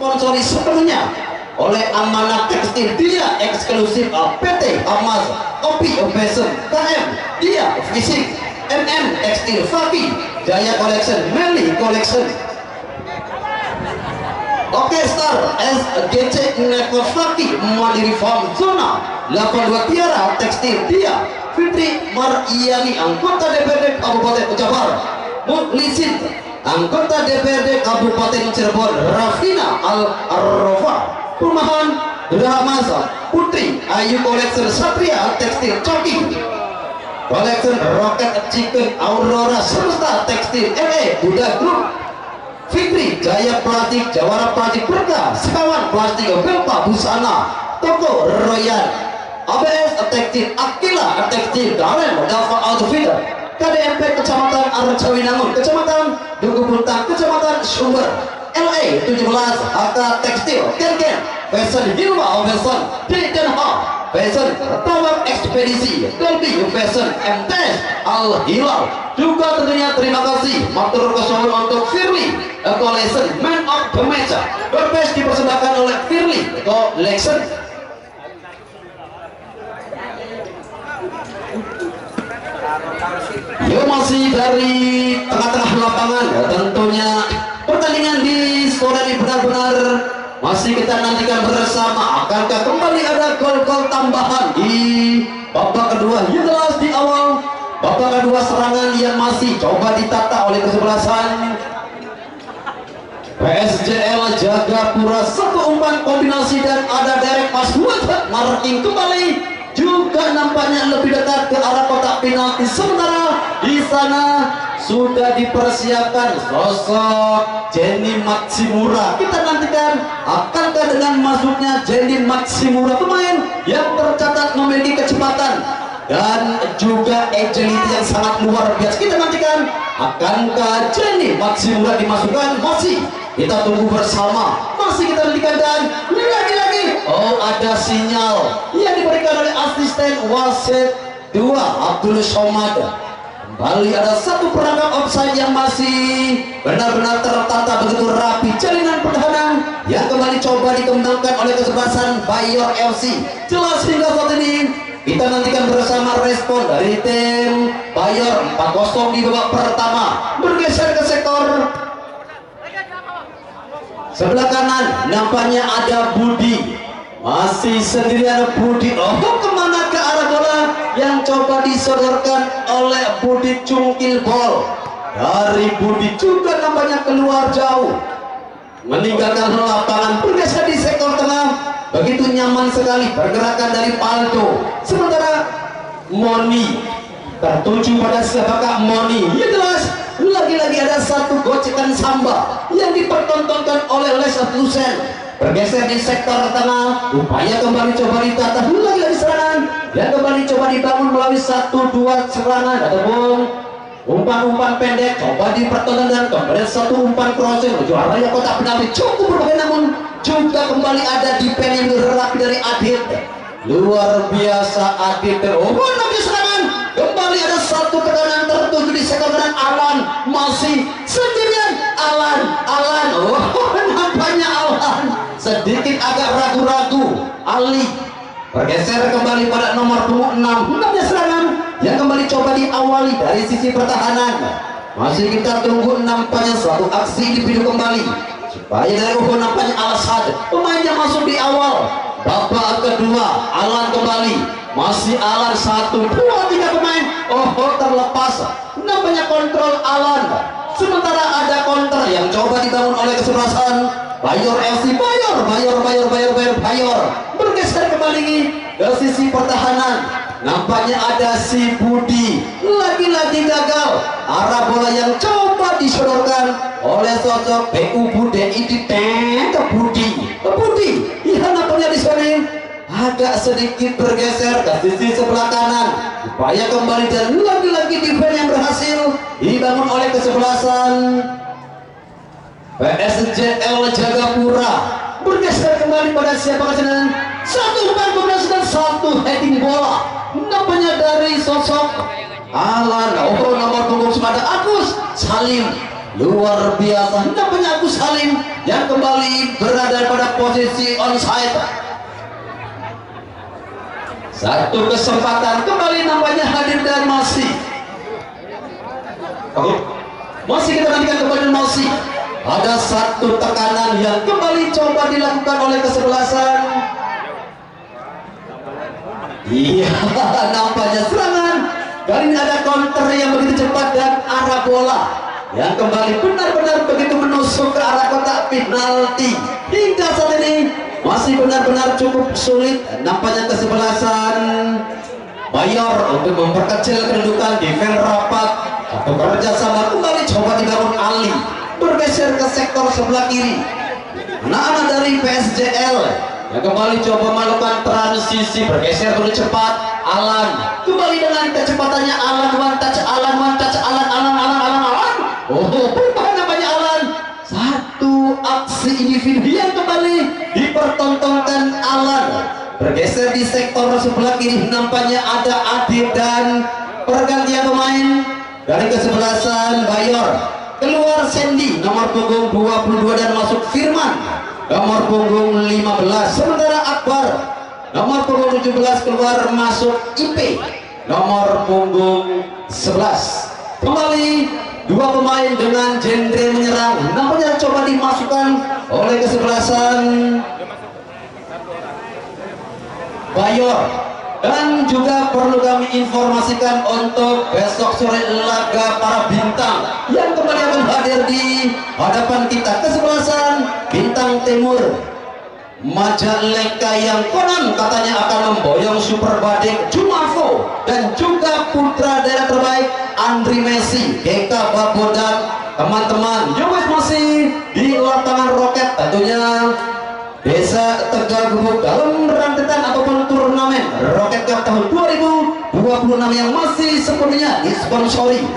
disponsori sepenuhnya oleh Amanah Tekstil Dia eksklusif PT Amas, Opi Fashion, KM Dia Fisik, MM Tekstil Faki, Jaya Collection, Meli Collection, Oke Star, SGC Network Faki, Mandiri Farm Zona, 82 Tiara Tekstil Dia, Fitri Maryani anggota DPRD Kabupaten Jabar, Mukhlisin anggota DPRD Kabupaten Cirebon, Rafina Al-Arrofa Perumahan Rahmasa Putri Ayu Collection, Satria Tekstil Coki Collection, Rocket Chicken, Aurora Semesta Tekstil, Buddha Group, Fikri Jaya Plastik, Jawara Plastik Berkah, Sekawan Plastik, Belpa Busana, Toko Royan, ABS Tekstil, Akila Tekstil, Darren Dava Outfitter, KDMP Kecamatan Arcawinangun, Kecamatan Duku Puntang, Kecamatan Sumber, LA 17 AK Tekstil, Ken Fashion, Hilma Fashion, Den Haag Fashion, Tawak Ekspedisi, Dolby Fashion, MTS Al Hilal. Juga tentunya terima kasih matur kesuwun untuk Firly Collection, Man of the Match. Berpes dipersembahkan oleh Firly Collection. Yo, masih dari tengah-tengah lapangan ya, tentunya pertandingan di sore ini benar-benar masih kita nantikan bersama. Akankah kembali ada gol-gol tambahan di babak kedua? Ya jelas di awal babak kedua serangan yang masih coba ditata oleh kesebelasan PSJL Jagapura. Satu umpan kombinasi dan ada direct pass buat marking kembali. Juga nampaknya lebih dekat ke arah kotak penalti. Sementara di sana sudah dipersiapkan sosok Jenny Matsimura. Kita nantikan akankah dengan masuknya Jenny Matsimura, pemain yang tercatat memiliki kecepatan dan juga agility yang sangat luar biasa. Kita nantikan akankah Jenny Matsimura dimasukkan. Masih kita tunggu bersama, masih kita nantikan. Dan lagi-lagi ada sinyal yang diberikan oleh asisten wasit 2 Abdul Somad. Kembali ada satu perangkap offside yang masih benar-benar tertata begitu rapi. Jalinan pertahanan yang kembali coba dikembangkan oleh kesebelasan Bayor FC. Jelas hingga saat ini kita nantikan bersama respon dari tim Bayor. 4-0 di babak pertama. Bergeser ke sektor sebelah kanan, nampaknya ada Budi. Masih sendirian Budi. Kemana ke arah bola yang coba disodorkan oleh Budi, cungkil bol dari Budi juga nampaknya keluar jauh, meninggalkan lapangan. Bergeser di sektor tengah, begitu nyaman sekali pergerakan dari Paldo. Sementara Moni tertuju pada siapakah Moni? Ya jelas, lagi-lagi ada satu gocekan samba yang dipertontonkan oleh Lesa Tusen. Bergeser di sektor tengah, upaya kembali coba ditata, lagi-lagi serangan yang kembali coba dibangun melalui 1-2 serangan ataupun umpan-umpan pendek coba dipertontonkan dan kembali satu umpan crossing menuju area kotak penalti. Cukup berbahaya, namun juga kembali ada defense yang rapi dari Adit. Luar biasa Adit. Nanti serangan kembali ada satu tekanan tertuju di sektor kanan. Alan masih sendirian. Alan nampaknya Alan sedikit agak ragu-ragu. Ali bergeser kembali pada nomor 6. Nampaknya serangan yang kembali coba diawali dari sisi pertahanan. Masih kita tunggu nampaknya suatu aksi individu kembali supaya dari nampaknya Al-Sad pemain yang masuk di awal babak kedua. Alan kembali, masih Alan 1, 2, 3 pemain. Terlepas nampaknya kontrol Alan. Sementara ada counter yang coba dibangun oleh kesebelasan Bayor FC. Bayor bergeser kembali ke sisi pertahanan. Nampaknya ada si Budi, lagi-lagi gagal. Arah bola yang coba disodorkan oleh sosok PU Budi ini ke Budi. Ya, nampaknya di sini agak sedikit bergeser ke sisi sebelah kanan. Upaya kembali dan lagi-lagi defense yang berhasil dibangun oleh kesebelasan PSJL Jagapura. Bergeser kembali pada siapa dengan satu umpan kombinasi dan satu heading bola. Nampaknya dari sosok Alan. Nomor punggung ada Agus Salim. luar biasa. Nampaknya Agus Halim yang kembali berada pada posisi onside. Satu kesempatan kembali nampaknya hadir dan masih kita nantikan kembali masih ada satu tekanan yang kembali coba dilakukan oleh kesebelasan. Iya, nampaknya serangan kali ini ada counter yang begitu cepat dan arah bola yang kembali benar-benar begitu menusuk ke arah kotak penalti. Hingga saat ini masih benar-benar cukup sulit nampaknya kesebelasan Bayor untuk memperkecil kedudukan defense rapat atau bekerja sama. Kembali coba dibangun Ali bergeser ke sektor sebelah kiri. Anak-anak dari PSJL yang kembali coba melakukan transisi bergeser begitu cepat. Alan kembali dengan kecepatannya. Alan one touch, oh berubah namanya Alan. Satu aksi individu yang kembali dipertontonkan. Alan bergeser di sektor sebelah kiri, nampaknya ada Adit dan pergantian pemain dari kesebelasan Bayor. Keluar Sandy nomor punggung 22 dan masuk Firman nomor punggung 15. Sementara Akbar nomor punggung 17 keluar masuk IP nomor punggung 11. Kembali dua pemain dengan genre menyerang nampaknya coba dimasukkan oleh kesebelasan Bayor. Dan juga perlu kami informasikan untuk besok sore laga para bintang yang kembali akan hadir di hadapan kita. Kesebelasan Bintang Timur Majalengka yang konon katanya akan memboyong Super Badik Jumafo dan juga putra daerah terbaik Andri Messi GK Babo dan teman-teman. Yowes masih di lapangan Roket tentunya Desa Tegal Gubuk dalam rentetan ataupun turnamen Rocket Cup tahun 2026 yang masih sepenuhnya disponsori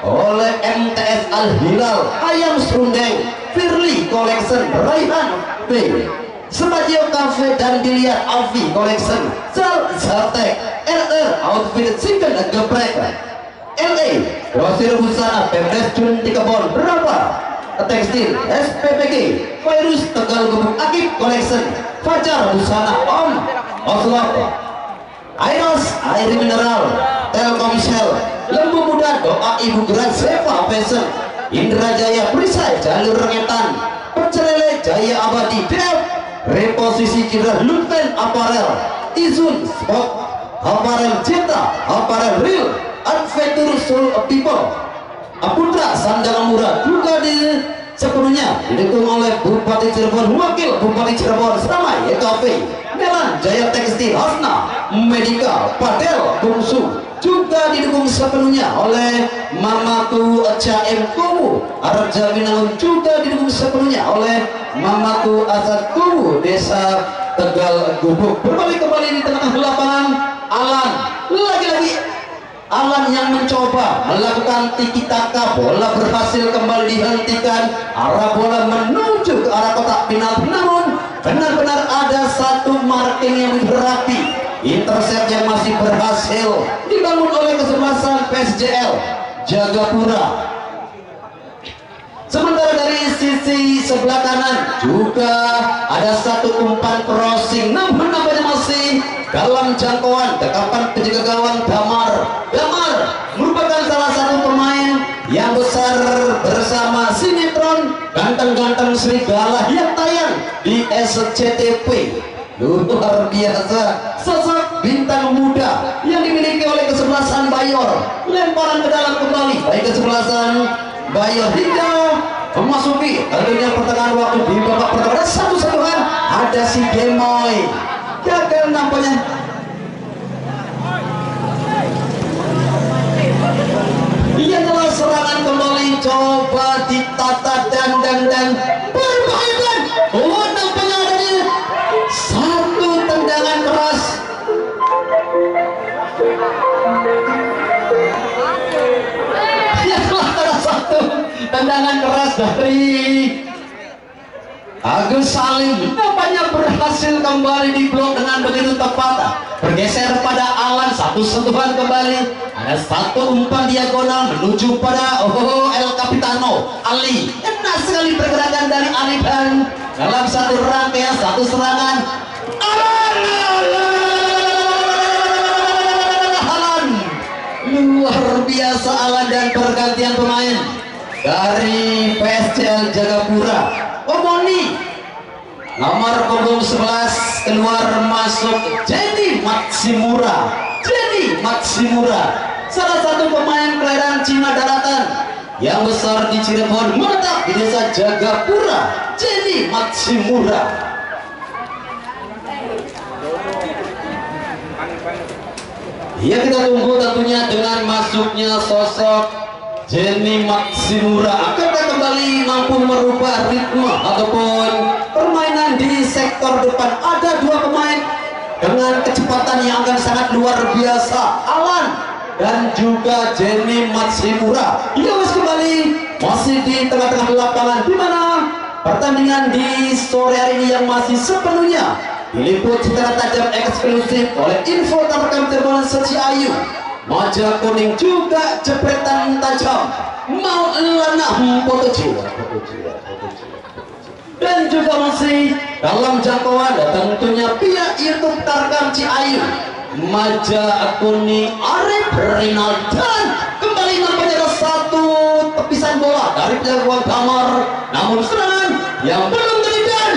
oleh MTS Al Hilal, Ayam Serundeng, Firly Collection, Raihan P, Semadio Cafe dan Dilihat Alfi Collection, Zal Zatek, RR Outfit Single Geprek, LA Grosir Busana, Pemdes Jun Tikabon, berapa? Tekstil SPPG, Virus Tegal Gubuk, Akib Collection, Fajar Busana, Om Oslop, Airos Air Mineral, Telkomsel, Lembu Muda, Doa Ibu Gerak, Seva Fashion, Indrajaya Perisai, Jalur Rengetan, Pecelele Jaya Abadi, DF Reposisi Citra, Luten Apparel, Izun Spot Apparel, Cita Apparel Real, Adventure Soul People, Aputra Sandakan Murah juga di sepenuhnya didukung oleh Bupati Cirebon, Wakil Bupati Cirebon, Seramai Cafe, Melan Jaya Tekstil, Hasna Medika, Padel Bungsu juga didukung sepenuhnya oleh Mamaku Caem Kumu, Arja Minangun juga didukung sepenuhnya oleh Mamaku Asad Kumu, Desa Tegal Gubuk. Berbalik kembali di tengah lapangan Alan, lagi-lagi Alan yang mencoba melakukan tiki taka, bola berhasil kembali dihentikan, arah bola menuju ke arah kotak penalti, namun benar-benar ada satu marking yang berapi, intercept yang masih berhasil dibangun oleh kesebelasan PSJL Jagapura. Sementara dari sisi sebelah kanan juga ada satu umpan crossing, namun nampaknya masih dalam jangkauan dekapan penjaga gawang Damar. Damar merupakan salah satu pemain yang besar bersama sinetron Ganteng-Ganteng Serigala yang tayang di SCTV. Luar biasa sosok bintang muda yang dimiliki oleh kesebelasan Bayor. Lemparan ke dalam kembali baik kesebelasan Bayor hingga memasuki tentunya pertengahan waktu di babak pertama. Satu sentuhan ada si Gemoy gagal nampaknya. Ia adalah serangan kembali coba ditata dan berbahaya. Oh nampaknya ada satu tendangan keras. Tendangan keras dari Agus Salim nampaknya berhasil kembali diblok dengan begitu tepat, bergeser pada Alan. satu sentuhan kembali, ada satu umpan diagonal menuju pada El Capitano Ali. Enak sekali pergerakan dari Ali Ban dalam satu rangkaian satu serangan. Alan luar biasa, Alan, dan pergantian pemain dari PSCL Jagapura. Omoni nomor punggung 11 keluar masuk Jenny Matsimura. Jenny Matsimura, salah satu pemain kelahiran Cina Daratan yang besar di Cirebon, menetap di desa Jagapura. Jenny Matsimura. Ya, kita tunggu tentunya dengan masuknya sosok Jenny Matsimura. Akankah kembali mampu merubah ritme ataupun permainan di sektor depan? Ada dua pemain dengan kecepatan yang akan sangat luar biasa, Alan dan juga Jenny Matsimura. Ya, kembali masih di tengah-tengah lapangan, di mana pertandingan di sore hari ini yang masih sepenuhnya diliput secara tajam eksklusif oleh info terekam Cirebon Seci Ayu. Maja kuning juga jepretan tajam mau lenah foto. Dan juga masih dalam jangkauan tentunya pihak YouTube terekam Ciayu. Maja kuning Arif Rinald, dan kembali nampaknya satu tepisan bola dari penjaga kamar, namun serangan yang belum terlihat.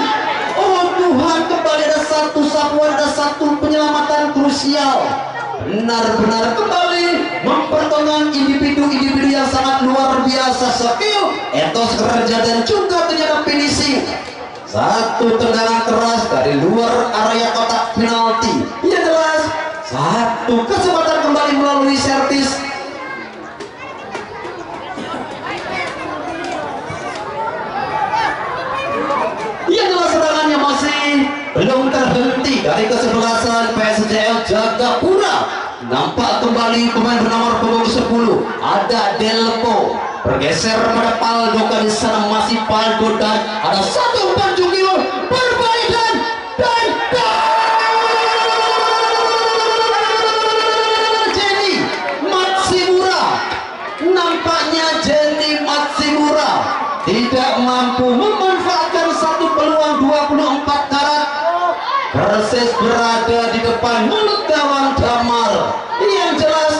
Oh Tuhan, kembali ada satu sapuan, ada satu penyelamatan krusial. Benar-benar kembali mempertontonkan individu-individu yang sangat luar biasa, skill, etos kerja, dan juga ternyata finishing. Satu tendangan keras dari luar area kotak penalti. Ya jelas, satu kesempatan kembali melalui servis. Ya jelas, serangannya masih belum terhenti dari kesebelasan PSCL Jagapura. Nampak kembali pemain bernomor punggung 10, ada Delpo bergeser pada Paldo. Di sana masih Paldo, dan ada satu umpan Jungkio berbalik dan Jenny Matsimura. Nampaknya Jenny Matsimura tidak mampu memanfaatkan satu peluang 24 karat. Persis berada di depan mulut gawang Damar. Yang jelas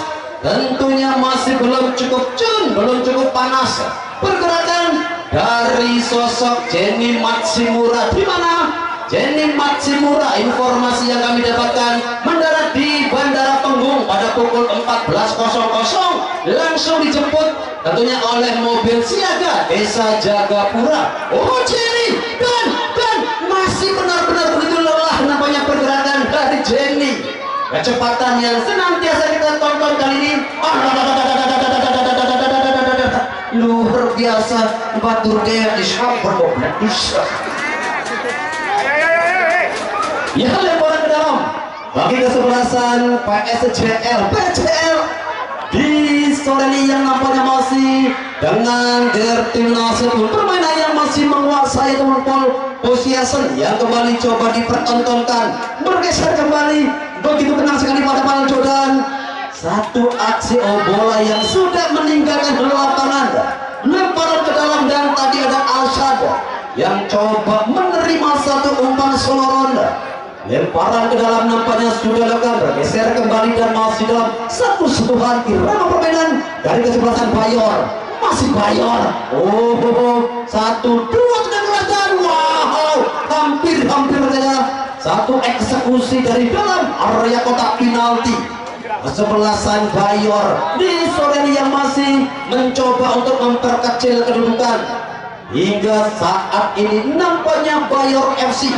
tentunya masih belum cukup belum cukup panas pergerakan dari sosok Jenny Matsimura, di mana Jenny Matsimura, informasi yang kami dapatkan, mendarat di Bandara Penggung pada pukul 14.00, langsung dijemput tentunya oleh mobil siaga Desa Jagapura. Oh Jenny, dan masih benar-benar begitu lelah nampaknya pergerakan dari Jenny. Kecepatan yang senantiasa kita tonton kali ini luar biasa. Batur dia disabar bisa. Ya, lemparan ke dalam bagi kesebelasan PSCL di sore ini yang nampaknya masih dengan determinasi permainan yang masih menguasai teman-teman. Possession yang kembali coba dipertontonkan, bergeser kembali begitu tenang sekali pada Pal Jordan. Satu aksi bola yang sudah meninggalkan lapangan, lemparan ke dalam, dan tadi ada Alshad yang coba menerima satu umpan solo ronda. Lemparan ke dalam nampaknya sudah lekat, bergeser kembali dan masih dalam satu sentuhan irama permainan dari kesebelasan Bayor. Masih Bayor. Satu dua tendangan, wow, hampir saja satu eksekusi dari dalam area kotak penalti. Kesebelasan Bayor di sore ini yang masih mencoba untuk memperkecil kedudukan. Hingga saat ini nampaknya Bayor FC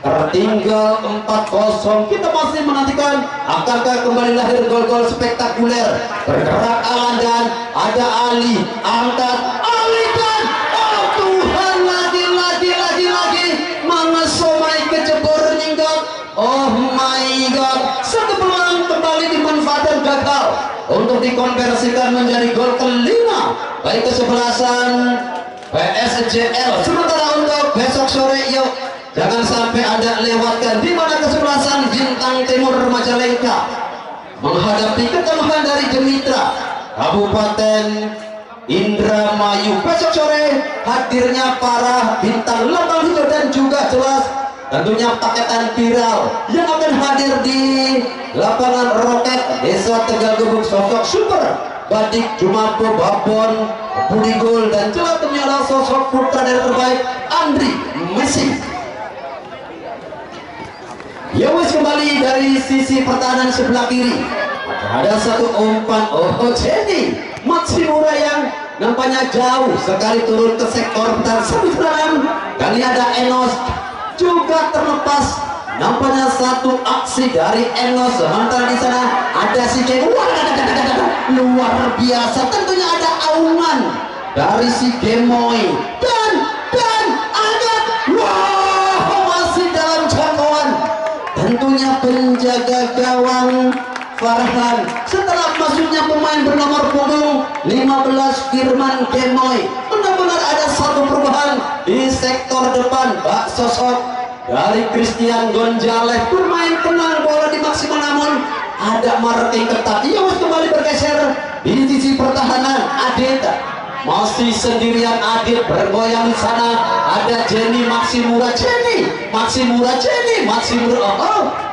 tertinggal 4-0. Kita masih menantikan akankah kembali lahir gol-gol spektakuler. Bergerak Alan, dan ada Ali, angkat Ali, dan oh Tuhan, lagi mengesomai kejebur ninggal. Oh my god, satu peluang kembali dimanfaatkan, gagal untuk dikonversikan menjadi gol kelima baik kesebelasan PSCL. Sementara untuk besok sore, yuk jangan sampai ada lewatkan, di mana kesebelasan Bintang Timur Majalengka menghadapi ketamakan dari Demitra Kabupaten Indramayu. Besok sore hadirnya para bintang lambang hijau dan juga jelas tentunya paketan viral yang akan hadir di lapangan Roket Desa Tegal Gubuk. Sosok super Badik Jumabo Babon Budi Gol dan jelas ternyata sosok putra dari terbaik Andri Messi. Yowes kembali dari sisi pertahanan sebelah kiri. Ada satu umpan Jenny Matsimura yang nampaknya jauh sekali turun ke sektor pertahanan sebelah. Kali ada Enos juga terlepas. Nampaknya satu aksi dari Enos. Sementara di sana ada si Jenny. Luar biasa. Tentunya ada aungan dari si Gemoy dan agak masih dalam jangkauan. Tentunya penjaga gawang Farhan setelah masuknya pemain bernomor punggung 15 Firman Gemoy. Benar-benar ada satu perubahan di sektor depan. Bak sosok dari Christian Gonzalez bermain tenang, bola dimaksimal, namun ada marking ketat. Ia harus kembali bergeser di sisi pertahanan. Adit masih sendirian, Adit bergoyang di sana. Ada Jenny Matsimura.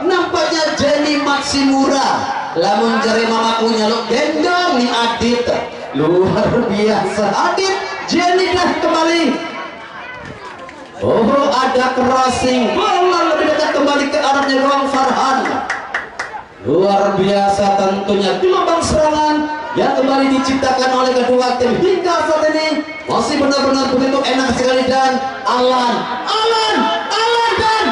Nampaknya Jenny Matsimura. Lamun jari mamaku nyaluk gendong nih Adit. Luar biasa. Adit, Jenny dah kembali. Ada crossing. Bola lebih dekat kembali ke arahnya ruang Farhan. Luar biasa tentunya gelombang serangan yang kembali diciptakan oleh kedua tim hingga saat ini masih benar-benar begitu enak sekali. Dan Alan dan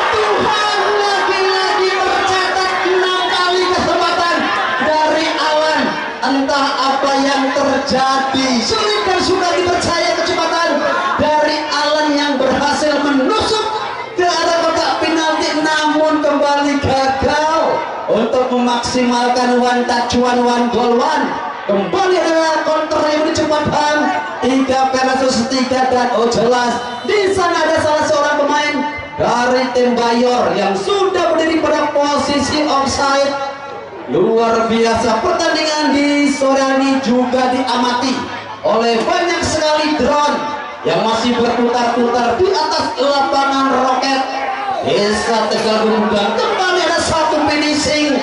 Tuhan lagi-lagi tercatat 6 kali kesempatan dari Alan. Entah apa yang terjadi, sulit dan sudah dipercaya kecepatan dari Alan yang berhasil menusuk ke arah kotak penalti, namun kembali gagal untuk memaksimalkan one touch one goal one. Kembali adalah counter yang dicepatkan 3 versus 3 dan jelas di sana ada salah seorang pemain dari tim Bayor yang sudah berdiri pada posisi offside. Luar biasa, pertandingan di sore ini juga diamati oleh banyak sekali drone yang masih berputar-putar di atas lapangan Roket Desa Tegal Gubuk. Kembali ada satu finishing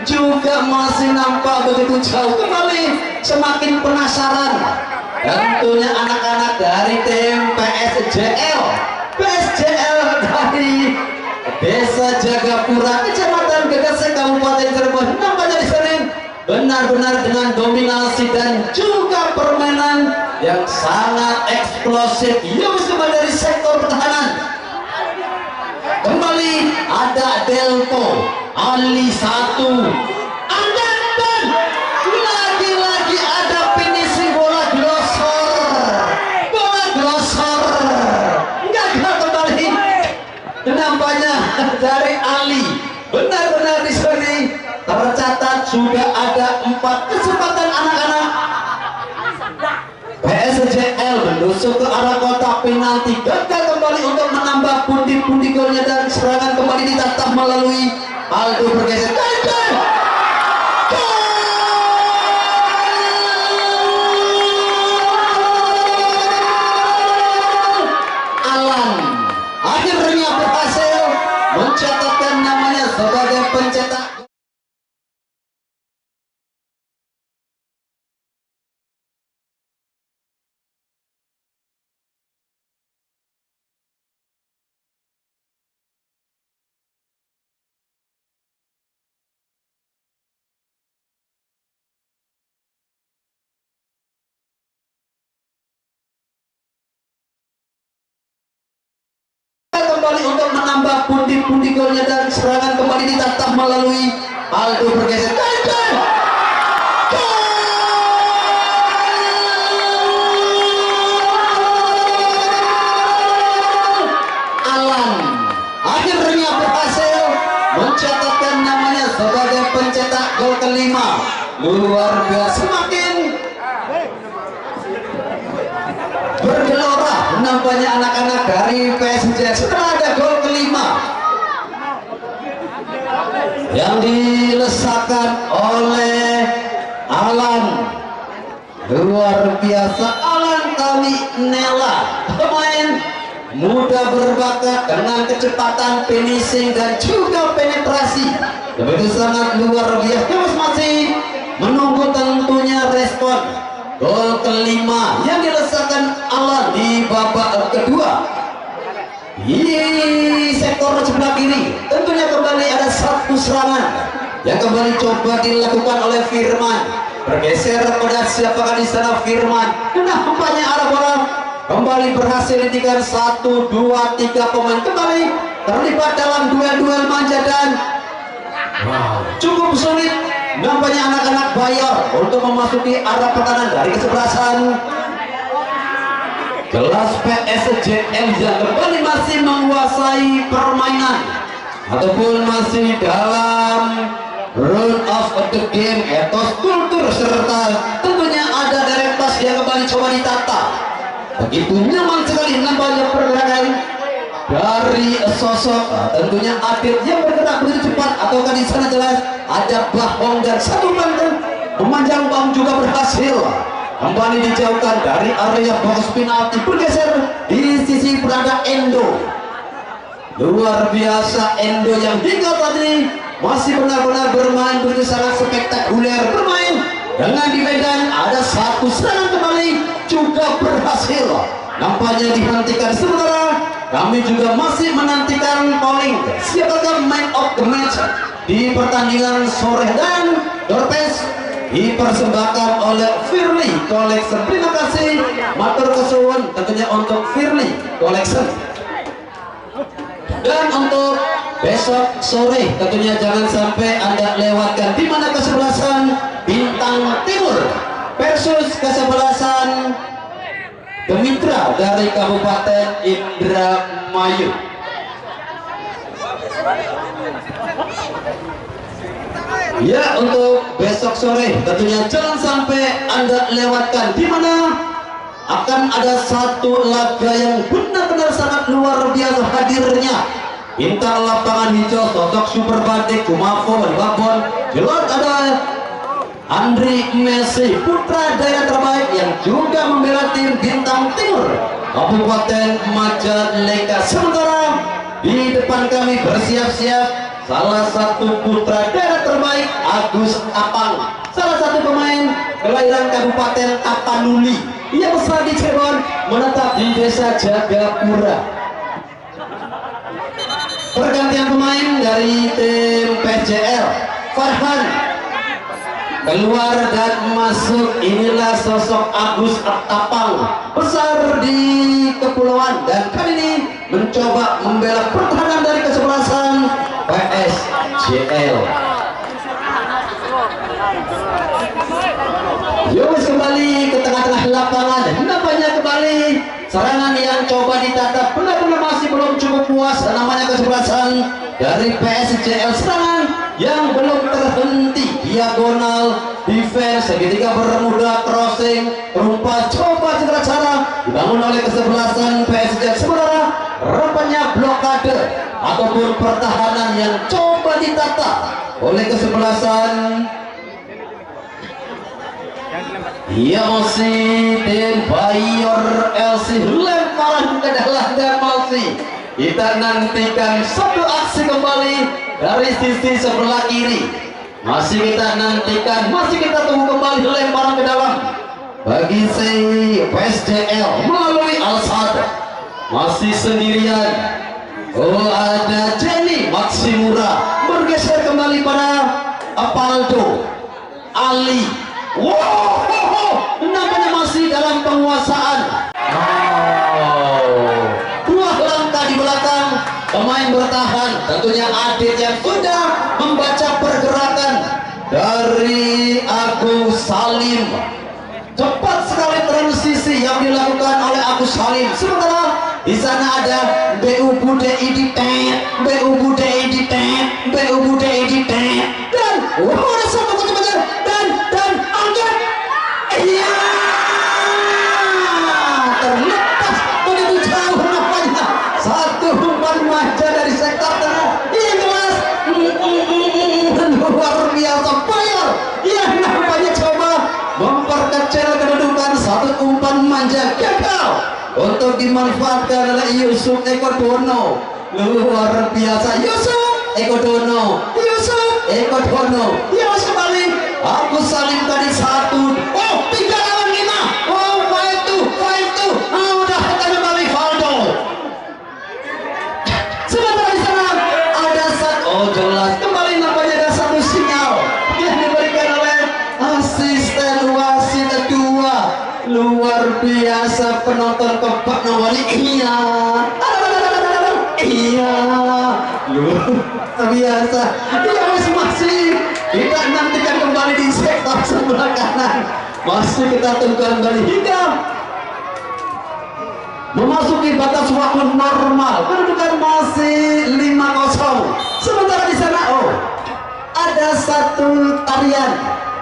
juga masih nampak begitu jauh. Kembali semakin penasaran tentunya anak-anak dari tim PSJL dari Desa Jagapura, Kecamatan Gegese, Kabupaten Cirebon. Nampaknya di sini benar-benar dengan dominasi dan juga permainan yang sangat eksplosif. Yus kembali dari sektor pertahanan. Kembali ada Delpo Ali 1. Dan lagi-lagi ada finishing bola glosor. Gagal kembali. Nampaknya dari Ali. Benar-benar di sini tercatat sudah ada 4 kesempatan anak-anak PSJL menusuk ke arah kotak penalti. Gagal kembali untuk menambah pundi-pundi golnya dan serangan kembali ditatap melalui Aldo bergeser. Alan akhirnya berhasil mencatatkan namanya sebagai pencetak. Kembali untuk menambah pundi-pundi golnya dan serangan kembali ditatap melalui Aldo bergeser. Alan akhirnya berhasil mencatatkan namanya sebagai pencetak gol kelima. Luar biasa, semakin bergelora nampaknya anak-anak dari PSG setelah ada gol kelima. yang dilesakkan oleh Alan. Luar biasa Alan kali Nela, pemain muda berbakat dengan kecepatan finishing dan juga penetrasi begitu sangat luar biasa. Terus masih menunggu tentunya respon gol kelima yang dilesakkan Alan di babak kedua. Di sektor sebelah kiri tentunya kembali ada satu serangan yang kembali coba dilakukan oleh Firman. Bergeser pada siapakah di sana Firman. Dan nampaknya arah bola kembali berhasil ditikan 1, 2, 3 pemain kembali terlibat dalam duel-duel manja dan cukup sulit nampaknya anak-anak Bayor untuk memasuki arah pertahanan dari kesebelasan kelas PSJM yang kembali masih menguasai permainan ataupun masih dalam run of the game, etos kultur serta tentunya ada realitas yang kembali coba ditata. Begitu nyaman sekali nampaknya pergerakan dari sosok tentunya Adit yang bergerak begitu cepat, ataukah di sana jelas ada Bahong dan satu Banten memanjang bam juga berhasil kembali dijauhkan dari area box penalti, bergeser di sisi berada Endo. Luar biasa Endo yang hingga tadi masih benar-benar bermain begitu sangat spektakuler, bermain dengan di medan ada satu serangan kembali juga berhasil nampaknya dihentikan. Sementara kami juga masih menantikan polling siapakah man of the match di pertandingan sore, dan Dorpes dipersembahkan oleh Firly Collection. Terima kasih matur kesuwun tentunya untuk Firly Collection. Dan untuk besok sore tentunya jangan sampai Anda lewatkan di mana kesebelasan Bintang Timur versus kesebelasan Gemitra dari Kabupaten Indramayu. Ya, untuk besok sore tentunya jangan sampai Anda lewatkan di mana akan ada satu laga yang benar-benar sangat luar biasa hadirnya. Bintang lapangan hijau sosok super batik Cumafo Babon, jelas ada Andri Messi putra daerah terbaik yang juga membela tim Bintang Timur Kabupaten Majalengka. Sementara di depan kami bersiap-siap salah satu putra daerah terbaik Agus Apang, salah satu pemain kelahiran Kabupaten Tapanuli yang besar di Cirebon menetap di Desa Jagapura. Pergantian pemain dari tim PJL, Farhan keluar dan masuk. Inilah sosok Agus Apang, besar di Kepulauan dan kali ini mencoba membela pertahanan dari kesebelasan PSJL. Yowes kembali ke tengah-tengah lapangan, nampaknya kembali serangan yang coba ditata benar-benar masih belum cukup puas. Namanya kesebelasan dari PSJL, serangan yang belum terhenti, diagonal defense seketika bermuda crossing rupa coba segera cara dibangun oleh kesebelasan PSJL. Sebenarnya rupanya blokade ataupun pertahanan yang coba ditata oleh kesebelasan masih tim Bayor LC. Lemparan ke dalam dan masih kita nantikan satu aksi kembali dari sisi sebelah kiri. Masih kita nantikan, masih kita tunggu kembali lemparan ke dalam bagi si PSJL melalui Al-Sad. Masih sendirian. Oh, ada Jenny Maksimura bergeser kembali pada Apaldo Ali. Wow, nampaknya masih dalam penguasaan. Dua langkah di belakang pemain bertahan tentunya Adit yang sudah membaca pergerakan dari Agus Salim. Cepat sekali transisi yang dilakukan oleh Agus Salim. Sementara di sana ada BU Bude Iditen, BU Bude Iditen, BU Bude Iditen, dan ada satu kecepatan dan angkat. Iya, terlepas begitu jauh nampaknya satu umpan manja dari sektor tengah. Ini jelas gagal untuk dimanfaatkan oleh Yusuf Eko Dono. Luar biasa, Yusuf Eko Dono, Yusuf Eko Dono. Yusuf balik, aku saling tadi 1. Oh, 3 lawan 5. Oh, 5-2. Udah kita balik Valdo. Sebentar di sana ada satu. Oh, jelas kembali nampaknya ada satu sinyal yang diberikan oleh asisten wasit kedua. Luar biasa, penonton keempat nomor iya. Iya, luar biasa. Iya, masih kita nantikan kembali di sektor sebelah kanan. Masih kita tunggu kembali hingga memasuki batas waktu normal. Kedudukan masih 5-0. Sementara di sana, oh, ada satu tarian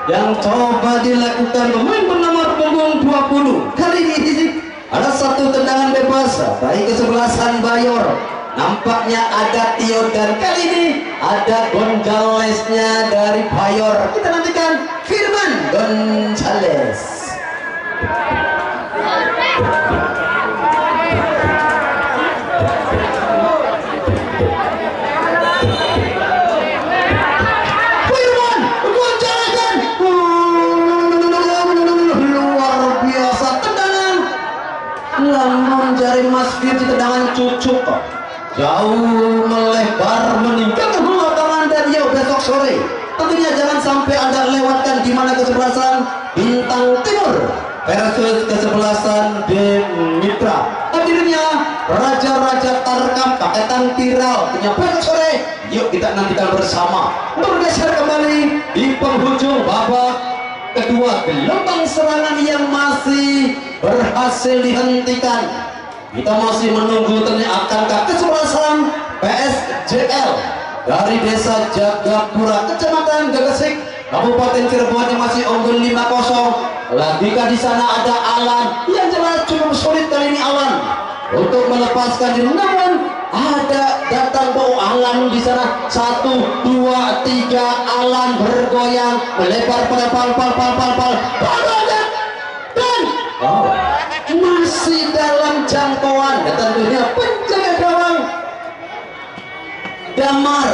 yang coba dilakukan pemain bernomor punggung 20. Kali ini ada satu tendangan bebas dari kesebelasan Bayor. Nampaknya ada Tio dan kali ini ada Gonzalesnya dari Bayor. Kita nantikan Firman Gonzales. Namun jari Mas Firdi tendangan cucuk kok jauh melebar meninggalkan lapangan dan ya besok sore tentunya jangan sampai Anda lewatkan di mana kesebelasan Bintang Timur versus kesebelasan Mitra. Hadirnya Raja-Raja Tarkam paketan viral punya besok sore. Yuk kita nantikan bersama. Bergeser kembali di penghujung babak kedua, gelombang serangan yang masih berhasil dihentikan. Kita masih menunggu ternyata akankah kesebelasan PSJL dari Desa Jagapura, Kecamatan Gegesik, Kabupaten Cirebon yang masih unggul 5-0. Lagikah di sana ada Alan yang jelas cukup sulit kali ini Alan untuk melepaskan diri. Namun ada datang bawa Alan di sana 1, 2, 3 Alan bergoyang melebar pada pal dan oh, masih dalam jangkauan dan tentunya penjaga gawang Damar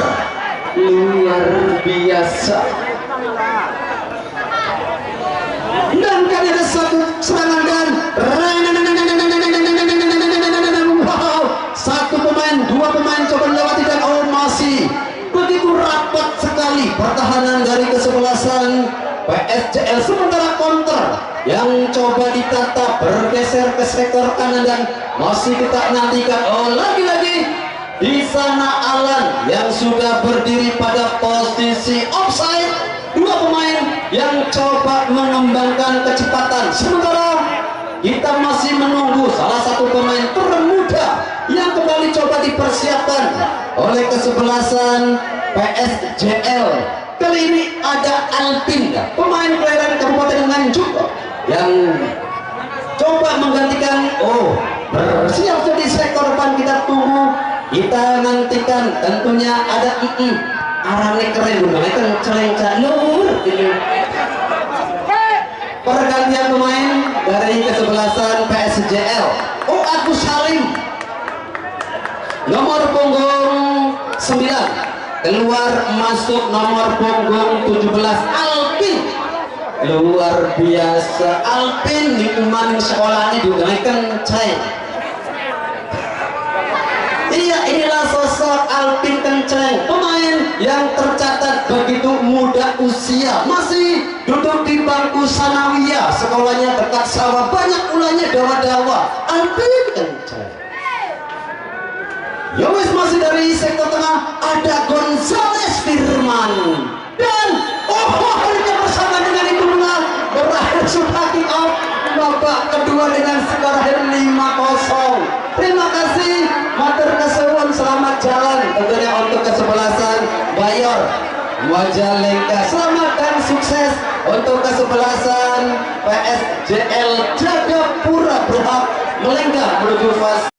luar biasa. Dan kali ada satu serangan dan wow, satu pemain, 2 pemain coba lewati dan oh masih begitu rapat sekali pertahanan dari kesebelasan PSJL. Sementara counter yang coba ditata bergeser ke sektor kanan dan masih kita nantikan oh lagi-lagi di sana Alan yang sudah berdiri pada posisi offside. 2 pemain yang coba mengembangkan kecepatan. Sementara kita masih menunggu salah satu pemain termuda yang kembali coba dipersiapkan oleh kesebelasan PSJL. Kali ini ada Alpin, pemain kelahiran Kabupaten Nganjuk yang coba menggantikan oh bersiap di sektor depan. Kita tunggu, kita nantikan. Tentunya ada arahnya keren dulu, itu celeng calur pergantian pemain dari kesebelasan PSJL. Oh, Agus Salim nomor punggung 9 keluar masuk nomor punggung 17 Alpin. Luar biasa Alpin di pemain sekolahnya juga kenceng. Iya, inilah sosok Alpin Kenceng, pemain yang tercatat begitu muda usia, masih duduk di bangku sanawiyah, sekolahnya dekat sawah, banyak ulangnya dawa-dawa. Alpin Kenceng. Yowes masih dari sektor tengah ada Gonzales Firman dan akhirnya bersama dengan Ibu Bunga berakhir sudah kick off babak kedua dengan skor 5-0. Terima kasih, matur kesuwun, selamat jalan tentunya untuk kesebelasan Bayor Majalengka. Selamat dan sukses untuk kesebelasan PSJL Jagapura berhak melenggang menuju fase